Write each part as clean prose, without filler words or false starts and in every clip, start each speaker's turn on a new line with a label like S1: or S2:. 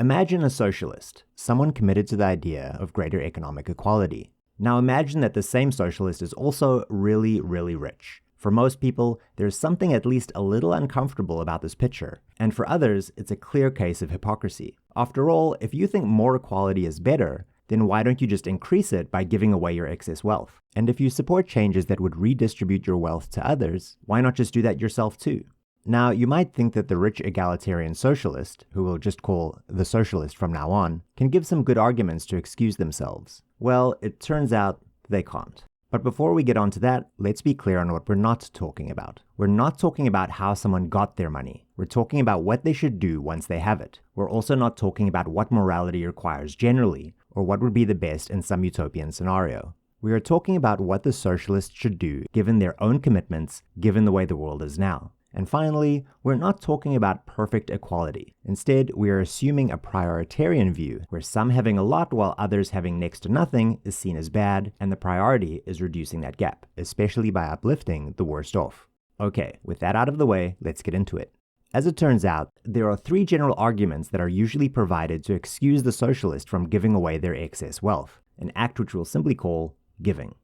S1: Imagine a socialist, someone committed to the idea of greater economic equality. Now imagine that the same socialist is also really, really rich. For most people, there's something at least a little uncomfortable about this picture, and for others, it's a clear case of hypocrisy. After all, if you think more equality is better, then why don't you just increase it by giving away your excess wealth? And if you support changes that would redistribute your wealth to others, why not just do that yourself too? Now, you might think that the rich egalitarian socialist, who we'll just call the socialist from now on, can give some good arguments to excuse themselves. Well, it turns out they can't. But before we get on to that, let's be clear on what we're not talking about. We're not talking about how someone got their money. We're talking about what they should do once they have it. We're also not talking about what morality requires generally, or what would be the best in some utopian scenario. We are talking about what the socialists should do given their own commitments, given the way the world is now. And finally, we're not talking about perfect equality. Instead, we are assuming a prioritarian view, where some having a lot while others having next to nothing is seen as bad, and the priority is reducing that gap, especially by uplifting the worst off. Okay, with that out of the way, let's get into it. As it turns out, there are three general arguments that are usually provided to excuse the socialist from giving away their excess wealth, an act which we'll simply call giving.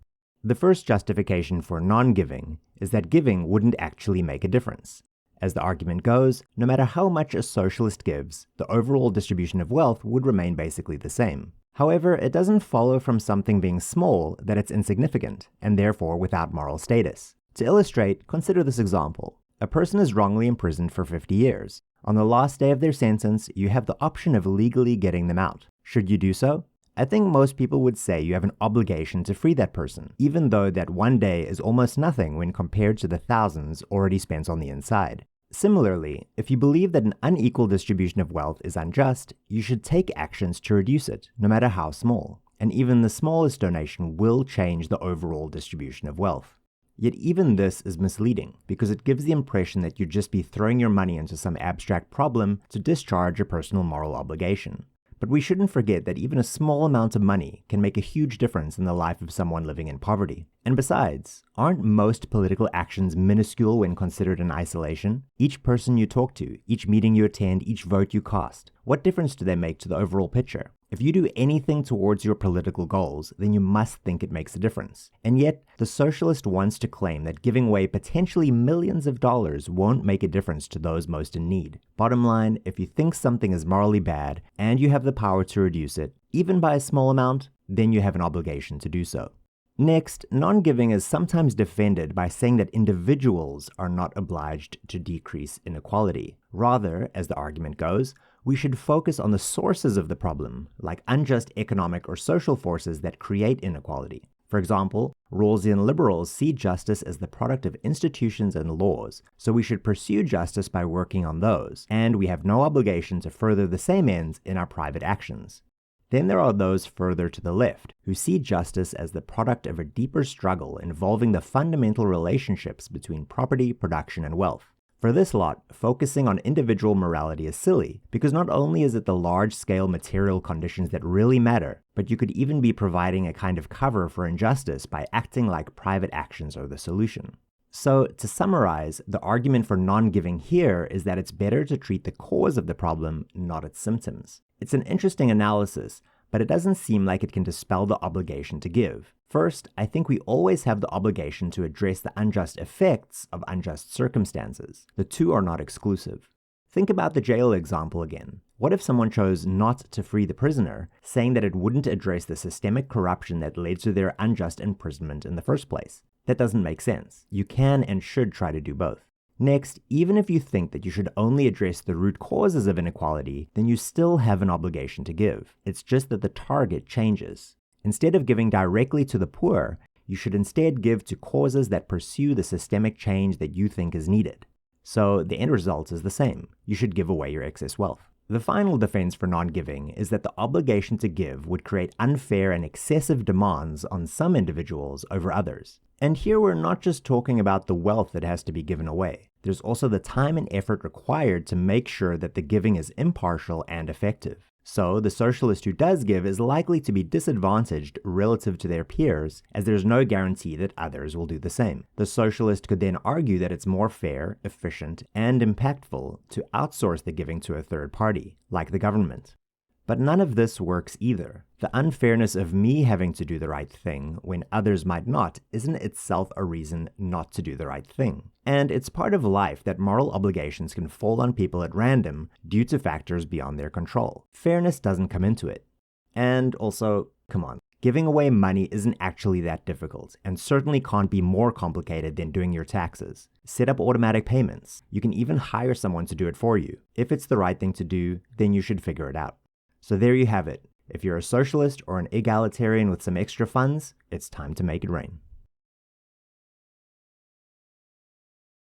S1: The first justification for non-giving is that giving wouldn't actually make a difference. As the argument goes, no matter how much a socialist gives, the overall distribution of wealth would remain basically the same. However, it doesn't follow from something being small that it's insignificant, and therefore without moral status. To illustrate, consider this example. A person is wrongly imprisoned for 50 years. On the last day of their sentence, you have the option of legally getting them out. Should you do so? I think most people would say you have an obligation to free that person, even though that one day is almost nothing when compared to the thousands already spent on the inside. Similarly, if you believe that an unequal distribution of wealth is unjust, you should take actions to reduce it, no matter how small. And even the smallest donation will change the overall distribution of wealth. Yet even this is misleading, because it gives the impression that you'd just be throwing your money into some abstract problem to discharge a personal moral obligation. But we shouldn't forget that even a small amount of money can make a huge difference in the life of someone living in poverty. And besides, aren't most political actions minuscule when considered in isolation? Each person you talk to, each meeting you attend, each vote you cast, what difference do they make to the overall picture? If you do anything towards your political goals, then you must think it makes a difference. And yet, the socialist wants to claim that giving away potentially millions of dollars won't make a difference to those most in need. Bottom line, if you think something is morally bad and you have the power to reduce it, even by a small amount, then you have an obligation to do so. Next, non-giving is sometimes defended by saying that individuals are not obliged to decrease inequality. Rather, as the argument goes, we should focus on the sources of the problem, like unjust economic or social forces that create inequality. For example, Rawlsian liberals see justice as the product of institutions and laws, so we should pursue justice by working on those, and we have no obligation to further the same ends in our private actions. Then there are those further to the left, who see justice as the product of a deeper struggle involving the fundamental relationships between property, production, and wealth. For this lot, focusing on individual morality is silly, because not only is it the large-scale material conditions that really matter, but you could even be providing a kind of cover for injustice by acting like private actions are the solution. So, to summarize, the argument for non-giving here is that it's better to treat the cause of the problem, not its symptoms. It's an interesting analysis, but it doesn't seem like it can dispel the obligation to give. First, I think we always have the obligation to address the unjust effects of unjust circumstances. The two are not exclusive. Think about the jail example again. What if someone chose not to free the prisoner, saying that it wouldn't address the systemic corruption that led to their unjust imprisonment in the first place? That doesn't make sense. You can and should try to do both. Next, even if you think that you should only address the root causes of inequality, then you still have an obligation to give. It's just that the target changes. Instead of giving directly to the poor, you should instead give to causes that pursue the systemic change that you think is needed. So the end result is the same. You should give away your excess wealth. The final defense for non-giving is that the obligation to give would create unfair and excessive demands on some individuals over others. And here we're not just talking about the wealth that has to be given away. There's also the time and effort required to make sure that the giving is impartial and effective. So the socialist who does give is likely to be disadvantaged relative to their peers, as there's no guarantee that others will do the same. The socialist could then argue that it's more fair, efficient, and impactful to outsource the giving to a third party, like the government. But none of this works either. The unfairness of me having to do the right thing when others might not isn't itself a reason not to do the right thing. And it's part of life that moral obligations can fall on people at random due to factors beyond their control. Fairness doesn't come into it. And also, come on, giving away money isn't actually that difficult, and certainly can't be more complicated than doing your taxes. Set up automatic payments. You can even hire someone to do it for you. If it's the right thing to do, then you should figure it out. So there you have it. If you're a socialist or an egalitarian with some extra funds, it's time to make it rain.